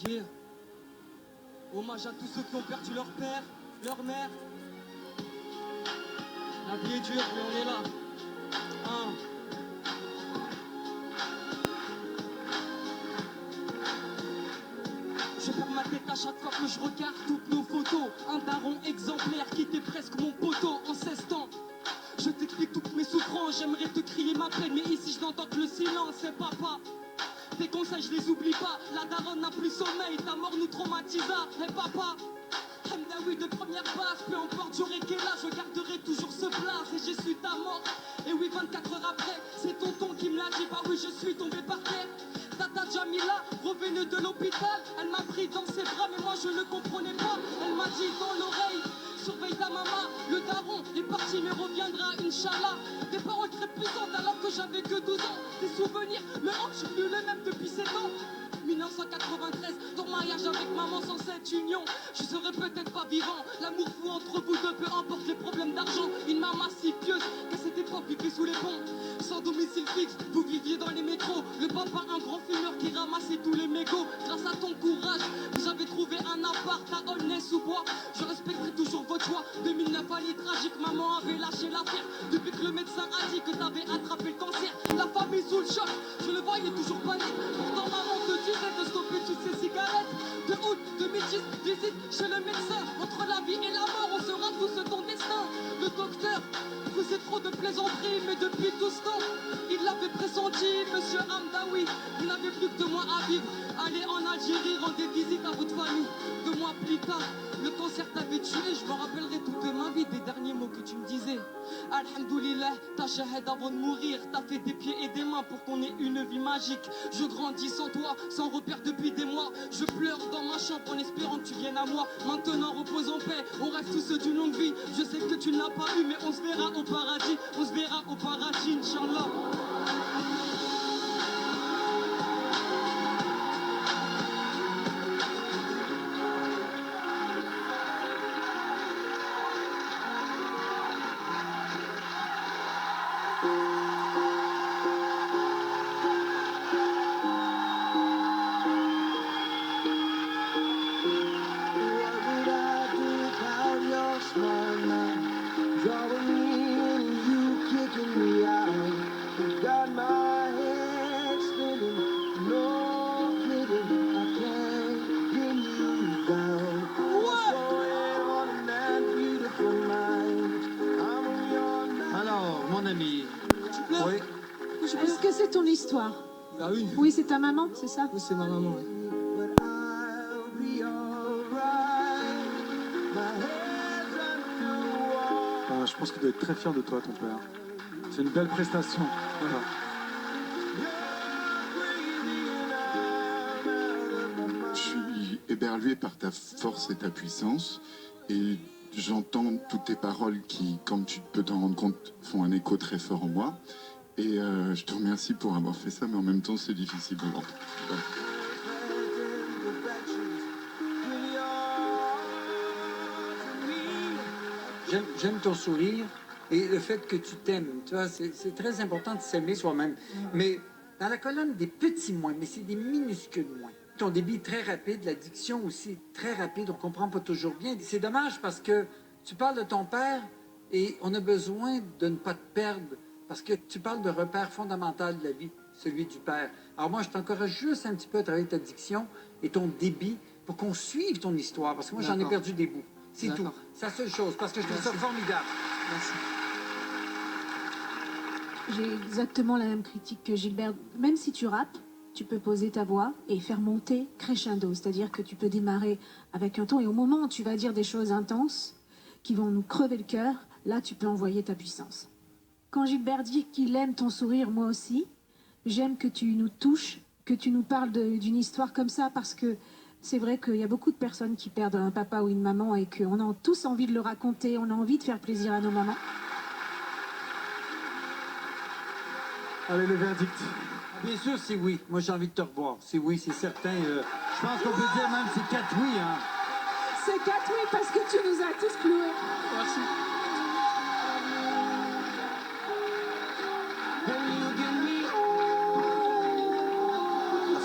Yeah. Hommage à tous ceux qui ont perdu leur père, leur mère. La vie est dure, mais on est là. Hein. Je perds ma tête à chaque fois que je regarde toutes nos photos. Un daron exemplaire qui était presque mon poteau en 16 ans. Je t'explique toutes mes souffrances, j'aimerais te crier ma peine, mais ici je n'entends que le silence, c'est papa. Tes conseils je les oublie pas, la daronne n'a plus sommeil, ta mort nous traumatisa, et papa. Hamdaoui de première base, peu importe j'aurai quel âge, je garderai toujours ce blaze et j'ai su ta mort. Et oui 24 heures après, c'est tonton qui me l'a dit, bah oui je suis tombé par terre. Tata Jamila, revenue de l'hôpital, elle m'a pris dans ses bras mais moi je ne comprenais pas. Elle m'a dit dans l'oreille, surveille ta maman, le daron est parti mais reviendra Inch'Allah. Des paroles très puissantes alors que j'avais que 12 ans. Des souvenirs me hantent, je suis plus le même depuis 7 ans. 1993, ton mariage avec maman sans cette union, je serais peut-être pas vivant. L'amour fou entre vous deux, peu importe les problèmes d'argent. Une maman si pieuse qu'à cette époque vivait sous les ponts. Sans domicile fixe, vous viviez dans les métros. Le papa un grand fumeur qui ramassait tous les mégots. Grâce à ton courage, vous avez trouvé un appart à Aulnay-sous-Bois. Je respecterai toujours votre choix. 2009 année tragique, maman avait lâché l'affaire. Depuis que le médecin a dit que t'avais attrapé le cancer. La famille sous le choc, je le voyais toujours panique. Pourtant maman te disait de stopper toutes ces cigarettes. De août 2010, visite chez le médecin. Entre la vie et la mort, on sera tous ton destin. Le docteur faisait trop de plaisanteries, mais depuis tout ce temps, il l'avait pressenti, monsieur Hamdaoui. Vous n'avez plus que 2 mois à vivre. Allez en Algérie, rendez visite à votre famille. 2 mois plus tard, le cancer t'avait tué. Je me rappellerai toute ma vie des derniers mots que tu me disais. Alhamdoulilah, ta shahad avant de mourir. T'as fait des pieds et des mains pour qu'on ait une vie magique. Je grandis sans toi, sans repère depuis des mois. Je pleure dans ma chambre en espérant que tu viennes à moi. Maintenant repose en paix, on reste tous ceux d'une longue vie. Je sais que tu ne l'as pas eu, mais on se verra au paradis. On se verra au paradis, Inch'Allah. Alors, mon ami, oui. Est-ce que c'est ton histoire? Ah oui. Oui, c'est ta maman, c'est ça? Oui, c'est ma maman, oui. Je pense qu'il doit être très fier de toi, ton père. C'est une belle prestation. Voilà. Je suis éberlué par ta force et ta puissance. Et j'entends toutes tes paroles qui, comme tu peux t'en rendre compte, font un écho très fort en moi. Et je te remercie pour avoir fait ça, mais en même temps, c'est difficile de l'entendre. Voilà. J'aime ton sourire et le fait que tu t'aimes. Tu vois, c'est très important de s'aimer soi-même. Mais dans la colonne des petits moins, mais c'est des minuscules moins. Ton débit est très rapide, la diction aussi très rapide, on comprend pas toujours bien. C'est dommage parce que tu parles de ton père et on a besoin de ne pas te perdre parce que tu parles de repère fondamental de la vie, celui du père. Alors moi, je t'encourage juste un petit peu à travailler ta diction et ton débit pour qu'on suive ton histoire parce que moi, j'en ai perdu des bouts. C'est tout. C'est la seule chose, parce que je trouve ça formidable. Merci. J'ai exactement la même critique que Gilbert. Même si tu rappes, tu peux poser ta voix et faire monter crescendo. C'est-à-dire que tu peux démarrer avec un ton et au moment où tu vas dire des choses intenses qui vont nous crever le cœur, là, tu peux envoyer ta puissance. Quand Gilbert dit qu'il aime ton sourire, moi aussi, j'aime que tu nous touches, que tu nous parles d'une histoire comme ça parce que c'est vrai qu'il y a beaucoup de personnes qui perdent un papa ou une maman et qu'on a tous envie de le raconter, on a envie de faire plaisir à nos mamans. Allez, le verdict. Bien sûr, c'est oui. Moi, j'ai envie de te revoir. C'est oui, c'est certain. Je pense qu'on peut dire même c'est 4 oui. Hein. C'est 4 oui parce que tu nous as tous cloués. Merci.